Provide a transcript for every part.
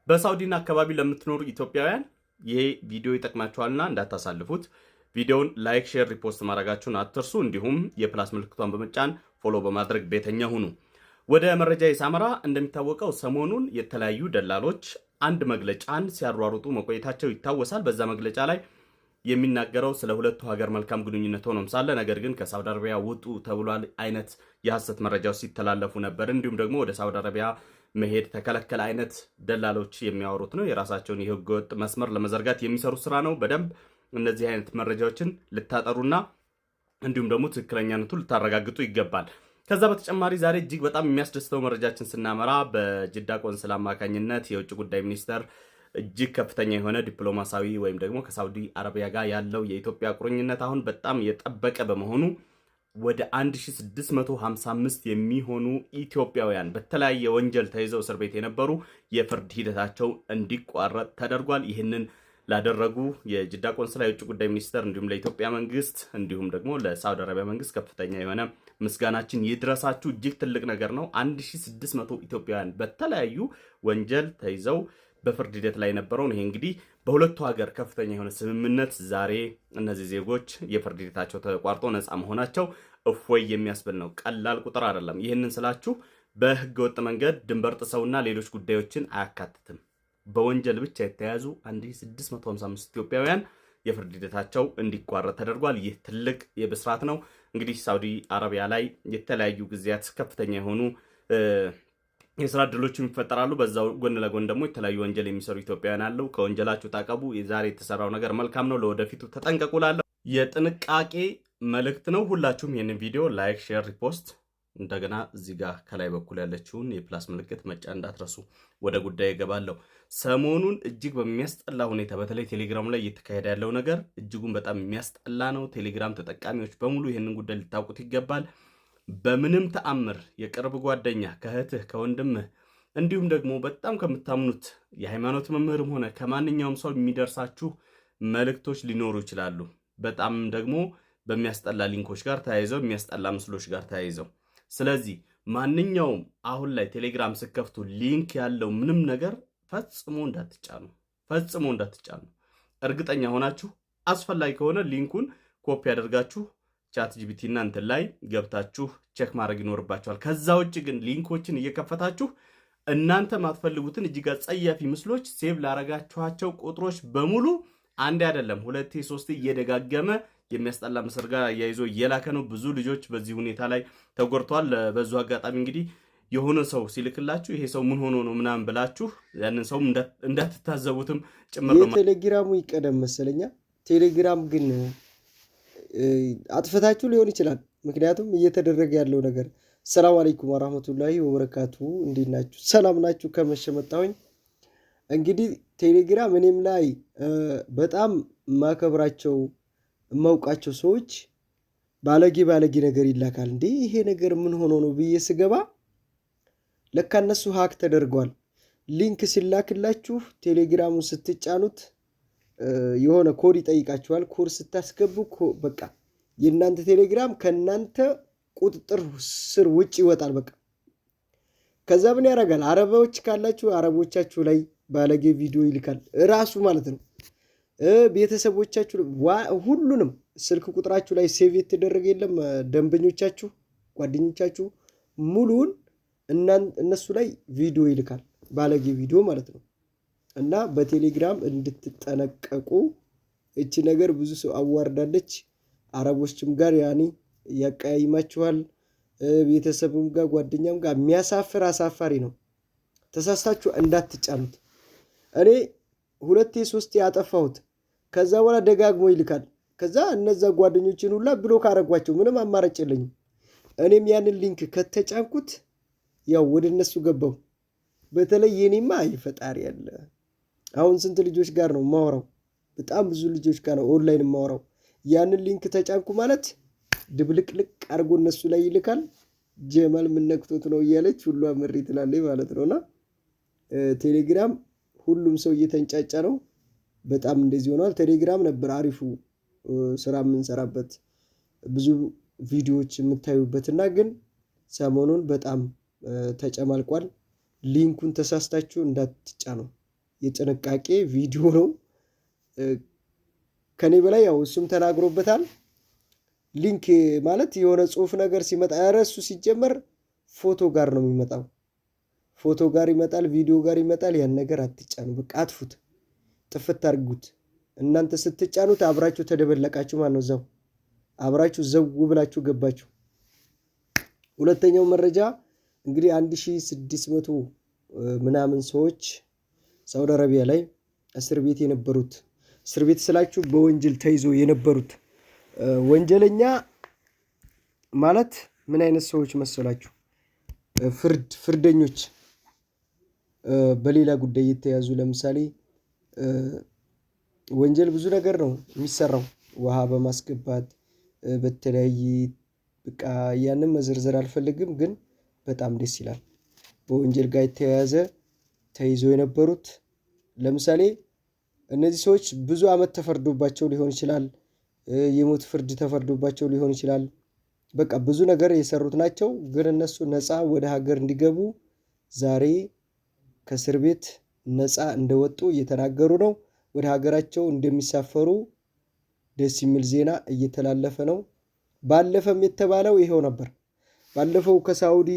በሳውዲና አካባቢ ለምትኖሩ ኢትዮጵያውያን ይሄ ቪዲዮ ይጠቅማችኋልና እንዳታሳልፉት። ቪዲዮውን ላይክ፣ ሼር፣ ሪፖስት ማድረጋችሁን አትርሱ። እንዲሁም የፕላስ ምልክቷን በመጫን ፎሎ በማድረግ ቤተኛ ሁኑ። ወደ መረጃ የሳመራ እንደሚታወቀው ሰሞኑን የተለያዩ ደላሎች አንድ መግለጫን ሲያሯሩጡ መቆየታቸው ይታወሳል። በዛ መግለጫ ላይ የሚናገረው ስለ ሁለቱ ሀገር መልካም ግንኙነት ሆኖም ሳለ ነገር ግን ከሳውዲ አረቢያ ውጡ ተብሏል አይነት የሐሰት መረጃዎች ሲተላለፉ ነበር። እንዲሁም ደግሞ ወደ ሳውዲ አረቢያ መሄድ ተከለከለ አይነት ደላሎች የሚያወሩት ነው። የራሳቸውን የህገወጥ መስመር ለመዘርጋት የሚሰሩ ስራ ነው። በደንብ እነዚህ አይነት መረጃዎችን ልታጠሩና እንዲሁም ደግሞ ትክክለኛነቱ ልታረጋግጡ ይገባል። ከዛ በተጨማሪ ዛሬ እጅግ በጣም የሚያስደስተው መረጃችን ስናመራ በጅዳ ቆንስላ አማካኝነት የውጭ ጉዳይ ሚኒስተር እጅግ ከፍተኛ የሆነ ዲፕሎማሲያዊ ወይም ደግሞ ከሳውዲ አረቢያ ጋር ያለው የኢትዮጵያ ቁርኝነት አሁን በጣም የጠበቀ በመሆኑ ወደ 1655 የሚሆኑ ኢትዮጵያውያን በተለያየ ወንጀል ተይዘው እስር ቤት የነበሩ የፍርድ ሂደታቸው እንዲቋረጥ ተደርጓል። ይህንን ላደረጉ የጅዳ ቆንስላ የውጭ ጉዳይ ሚኒስተር እንዲሁም ለኢትዮጵያ መንግስት እንዲሁም ደግሞ ለሳውዲ አረቢያ መንግስት ከፍተኛ የሆነ ምስጋናችን ይድረሳችሁ። እጅግ ትልቅ ነገር ነው። 1600 ኢትዮጵያውያን በተለያዩ ወንጀል ተይዘው በፍርድ ሂደት ላይ ነበረውን ይሄ እንግዲህ በሁለቱ ሀገር ከፍተኛ የሆነ ስምምነት ዛሬ እነዚህ ዜጎች የፍርድ ሂደታቸው ተቋርጦ ነፃ መሆናቸው እፎይ የሚያስብል ነው። ቀላል ቁጥር አይደለም። ይህንን ስላችሁ በህገወጥ መንገድ ድንበር ጥሰውና ሌሎች ጉዳዮችን አያካትትም። በወንጀል ብቻ የተያዙ 1655 ኢትዮጵያውያን የፍርድ ሂደታቸው እንዲቋረጥ ተደርጓል። ይህ ትልቅ የብስራት ነው። እንግዲህ ሳውዲ አረቢያ ላይ የተለያዩ ጊዜያት ከፍተኛ የሆኑ የስራ ዕድሎችም ይፈጠራሉ። በዛው ጎን ለጎን ደግሞ የተለያዩ ወንጀል የሚሰሩ ኢትዮጵያውያን አሉ። ከወንጀላችሁ ታቀቡ። የዛሬ የተሰራው ነገር መልካም ነው። ለወደፊቱ ተጠንቀቁላለሁ። የጥንቃቄ መልእክት ነው። ሁላችሁም ይህንን ቪዲዮ ላይክ፣ ሼር፣ ሪፖስት እንደገና እዚህ ጋር ከላይ በኩል ያለችውን የፕላስ ምልክት መጫን እንዳትረሱ። ወደ ጉዳይ እገባለሁ። ሰሞኑን እጅግ በሚያስጠላ ሁኔታ በተለይ ቴሌግራም ላይ እየተካሄደ ያለው ነገር እጅጉን በጣም የሚያስጠላ ነው። ቴሌግራም ተጠቃሚዎች በሙሉ ይህንን ጉዳይ ልታውቁት ይገባል። በምንም ተአምር የቅርብ ጓደኛ ከእህትህ ከወንድምህ እንዲሁም ደግሞ በጣም ከምታምኑት የሃይማኖት መምህርም ሆነ ከማንኛውም ሰው የሚደርሳችሁ መልእክቶች ሊኖሩ ይችላሉ። በጣም ደግሞ በሚያስጠላ ሊንኮች ጋር ተያይዘው የሚያስጠላ ምስሎች ጋር ተያይዘው። ስለዚህ ማንኛውም አሁን ላይ ቴሌግራም ስከፍቱ ሊንክ ያለው ምንም ነገር ፈጽሞ እንዳትጫኑ። እርግጠኛ ሆናችሁ አስፈላጊ ከሆነ ሊንኩን ኮፒ ያደርጋችሁ ቻት ጂፒቲ እና እንትን ላይ ገብታችሁ ቼክ ማድረግ ይኖርባችኋል። ከዛ ውጭ ግን ሊንኮችን እየከፈታችሁ እናንተ ማትፈልጉትን እጅግ አጸያፊ ምስሎች ሴቭ ላረጋችኋቸው ቁጥሮች በሙሉ አንድ አይደለም 2 3 እየደጋገመ የሚያስጠላ ምስል ጋር ያይዞ እየላከ ነው። ብዙ ልጆች በዚህ ሁኔታ ላይ ተጎድተዋል። በዙ አጋጣሚ እንግዲህ የሆነ ሰው ሲልክላችሁ ይሄ ሰው ምን ሆኖ ነው ምናምን ብላችሁ ያንን ሰው እንዳትታዘቡትም ጭምር ነው። ቴሌግራሙ ይቀደም መሰለኛ። ቴሌግራም ግን አጥፈታችሁ ሊሆን ይችላል። ምክንያቱም እየተደረገ ያለው ነገር። ሰላም አለይኩም ወራህመቱላሂ ወበረካቱ። እንዴት ናችሁ? ሰላም ናችሁ? ከመሸ መጣሁኝ። እንግዲህ ቴሌግራም እኔም ላይ በጣም ማከብራቸው የማውቃቸው ሰዎች ባለጌ ነገር ይላካል። እንዴ ይሄ ነገር ምን ሆኖ ነው ብዬ ስገባ ለካ እነሱ ሀክ ተደርጓል። ሊንክ ሲላክላችሁ ቴሌግራሙን ስትጫኑት የሆነ ኮድ ይጠይቃችኋል። ኮድ ስታስገቡ በቃ የእናንተ ቴሌግራም ከእናንተ ቁጥጥር ስር ውጭ ይወጣል። በቃ ከዛ ምን ያደርጋል? አረቦች ካላችሁ አረቦቻችሁ ላይ ባለጌ ቪዲዮ ይልካል ራሱ ማለት ነው። ቤተሰቦቻችሁ ሁሉንም ስልክ ቁጥራችሁ ላይ ሴቭ የተደረገ የለም ደንበኞቻችሁ፣ ጓደኞቻችሁ ሙሉውን እነሱ ላይ ቪዲዮ ይልካል። ባለጌ ቪዲዮ ማለት ነው። እና በቴሌግራም እንድትጠነቀቁ። እቺ ነገር ብዙ ሰው አዋርዳለች። አረቦችም ጋር ያኔ ያቀያይማችኋል። ቤተሰብም ጋር ጓደኛም ጋር የሚያሳፍር አሳፋሪ ነው። ተሳስታችሁ እንዳትጫኑት። እኔ 2 3 ያጠፋሁት ከዛ በኋላ ደጋግሞ ይልካል። ከዛ እነዛ ጓደኞችን ሁላ ብሎክ አረጓቸው። ምንም አማራጭ የለኝም። እኔም ያንን ሊንክ ከተጫንኩት ያው ወደ እነሱ ገባው። በተለይ የኔማ ይፈጣሪ ያለ አሁን ስንት ልጆች ጋር ነው ማወራው? በጣም ብዙ ልጆች ጋር ነው ኦንላይን ማወራው። ያንን ሊንክ ተጫንኩ ማለት ድብልቅልቅ አርጎ እነሱ ላይ ይልካል። ጀማል ምን ነክቶት ነው እያለች ሁሉ አመሪ ትላለች ማለት ነውና ቴሌግራም ሁሉም ሰው እየተንጫጫ ነው። በጣም እንደዚህ ሆኗል። ቴሌግራም ነበር አሪፉ ስራ የምንሰራበት ብዙ ቪዲዮዎች የምታዩበትና ግን ሰሞኑን በጣም ተጨማልቋል። ሊንኩን ተሳስታችሁ እንዳትጫኑ። የጥንቃቄ ቪዲዮ ነው። ከኔ በላይ ያው እሱም ተናግሮበታል። ሊንክ ማለት የሆነ ጽሁፍ ነገር ሲመጣ እሱ ሲጀመር ፎቶ ጋር ነው የሚመጣው። ፎቶ ጋር ይመጣል፣ ቪዲዮ ጋር ይመጣል። ያን ነገር አትጫኑ፣ በቃ አጥፉት፣ ጥፍት አድርጉት። እናንተ ስትጫኑት አብራችሁ ተደበለቃችሁ ማለት ነው። እዛው አብራችሁ ዘው ብላችሁ ገባችሁ። ሁለተኛው መረጃ እንግዲህ 1600 ምናምን ሰዎች ሳውዲ አረቢያ ላይ እስር ቤት የነበሩት፣ እስር ቤት ስላችሁ በወንጀል ተይዞ የነበሩት ወንጀለኛ ማለት ምን አይነት ሰዎች መሰላችሁ? ፍርደኞች በሌላ ጉዳይ የተያዙ። ለምሳሌ ወንጀል ብዙ ነገር ነው የሚሰራው፣ ውሃ በማስገባት በተለያየ በቃ ያንን መዘርዘር አልፈልግም፣ ግን በጣም ደስ ይላል። በወንጀል ጋር የተያያዘ ተይዞ የነበሩት ለምሳሌ እነዚህ ሰዎች ብዙ ዓመት ተፈርዶባቸው ሊሆን ይችላል፣ የሞት ፍርድ ተፈርዶባቸው ሊሆን ይችላል። በቃ ብዙ ነገር የሰሩት ናቸው። ግን እነሱ ነፃ ወደ ሀገር እንዲገቡ ዛሬ ከእስር ቤት ነፃ እንደወጡ እየተናገሩ ነው። ወደ ሀገራቸው እንደሚሳፈሩ ደስ የሚል ዜና እየተላለፈ ነው። ባለፈም የተባለው ይሄው ነበር። ባለፈው ከሳውዲ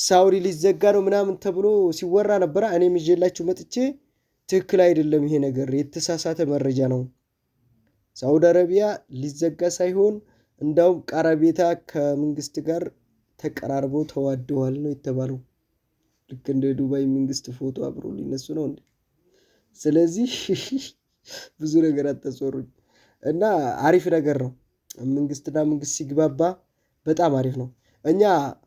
ሳውዲ ሊዘጋ ነው ምናምን ተብሎ ሲወራ ነበረ። እኔም ይዤላችሁ መጥቼ ትክክል አይደለም፣ ይሄ ነገር የተሳሳተ መረጃ ነው። ሳውዲ አረቢያ ሊዘጋ ሳይሆን እንዳውም ቀረቤታ ከመንግስት ጋር ተቀራርበው ተዋደዋል ነው የተባለው። ልክ እንደ ዱባይ መንግስት ፎቶ አብሮ ሊነሱ ነው እንዴ? ስለዚህ ብዙ ነገር አታስወሩኝ እና አሪፍ ነገር ነው። መንግስትና መንግስት ሲግባባ በጣም አሪፍ ነው። እኛ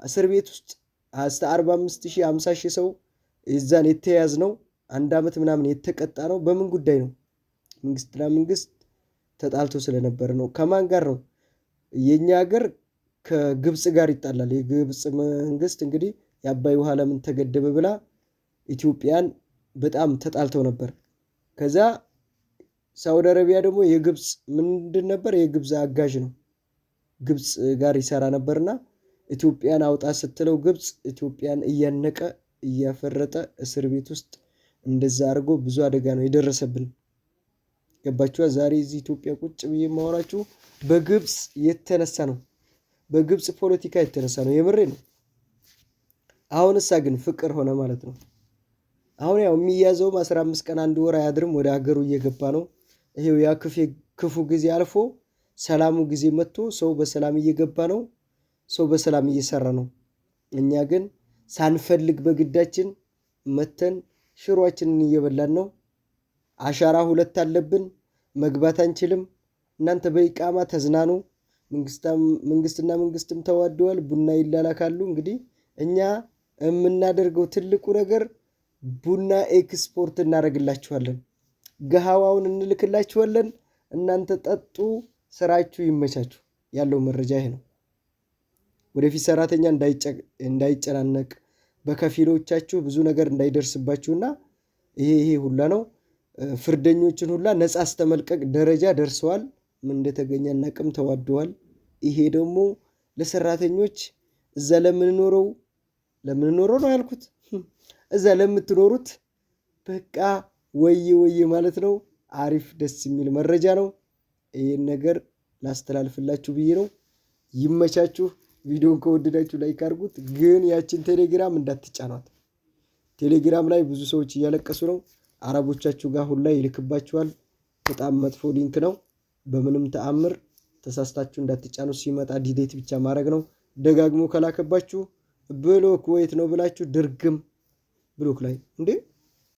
እስር ቤት ውስጥ 45,000 50,000 ሰው እዛን የተያዝ ነው። 1 ዓመት ምናምን የተቀጣ ነው። በምን ጉዳይ ነው? መንግስትና መንግስት ተጣልቶ ስለነበረ ነው። ከማን ጋር ነው? የኛ ሀገር ከግብጽ ጋር ይጣላል። የግብጽ መንግስት እንግዲህ የአባይ ውሃ ለምን ተገደበ ብላ ኢትዮጵያን በጣም ተጣልተው ነበር። ከዛ ሳውዲ አረቢያ ደግሞ የግብጽ ምንድን ነበር? የግብጽ አጋዥ ነው። ግብጽ ጋር ይሰራ ነበርና ኢትዮጵያን አውጣ ስትለው ግብጽ ኢትዮጵያን እያነቀ እያፈረጠ እስር ቤት ውስጥ እንደዛ አድርጎ ብዙ አደጋ ነው የደረሰብን። ገባችኋ? ዛሬ እዚህ ኢትዮጵያ ቁጭ ብዬ የማወራችሁ በግብጽ የተነሳ ነው። በግብጽ ፖለቲካ የተነሳ ነው። የምሬ ነው። አሁንሳ ግን ፍቅር ሆነ ማለት ነው። አሁን ያው የሚያዘውም 15 ቀን 1 ወር አያድርም፣ ወደ ሀገሩ እየገባ ነው። ይሄው ያ ክፉ ጊዜ አልፎ ሰላሙ ጊዜ መጥቶ ሰው በሰላም እየገባ ነው። ሰው በሰላም እየሰራ ነው። እኛ ግን ሳንፈልግ በግዳችን መተን ሽሮአችንን እየበላን ነው። አሻራ 2 አለብን፣ መግባት አንችልም። እናንተ በኢቃማ ተዝናኑ። መንግስትና መንግስትም ተዋደዋል፣ ቡና ይላላካሉ። እንግዲህ እኛ የምናደርገው ትልቁ ነገር ቡና ኤክስፖርት እናደርግላችኋለን፣ ገሃዋውን እንልክላችኋለን። እናንተ ጠጡ፣ ስራችሁ ይመቻችሁ። ያለው መረጃ ይሄ ነው። ወደፊት ሰራተኛ እንዳይጨናነቅ በከፊሎቻችሁ ብዙ ነገር እንዳይደርስባችሁና ይሄ ሁላ ነው። ፍርደኞችን ሁላ ነፃ አስተመልቀቅ ደረጃ ደርሰዋል። ምን እንደተገኘ እናቅም፣ ተዋደዋል። ይሄ ደግሞ ለሰራተኞች እዛ ለምንኖረው ነው ያልኩት፣ እዛ ለምትኖሩት በቃ ወየ ማለት ነው። አሪፍ ደስ የሚል መረጃ ነው። ይሄን ነገር ላስተላልፍላችሁ ብዬ ነው። ይመቻችሁ። ቪዲዮን ከወደዳችሁ ላይክ አድርጉት። ግን ያችን ቴሌግራም እንዳትጫኗት። ቴሌግራም ላይ ብዙ ሰዎች እያለቀሱ ነው። አረቦቻችሁ ጋር ሁላ ይልክባችኋል። በጣም መጥፎ ሊንክ ነው። በምንም ተአምር ተሳስታችሁ እንዳትጫኑ። ሲመጣ ዲሌት ብቻ ማድረግ ነው። ደጋግሞ ከላከባችሁ ብሎክ ወይት ነው ብላችሁ ድርግም ብሎክ ላይ እንዴ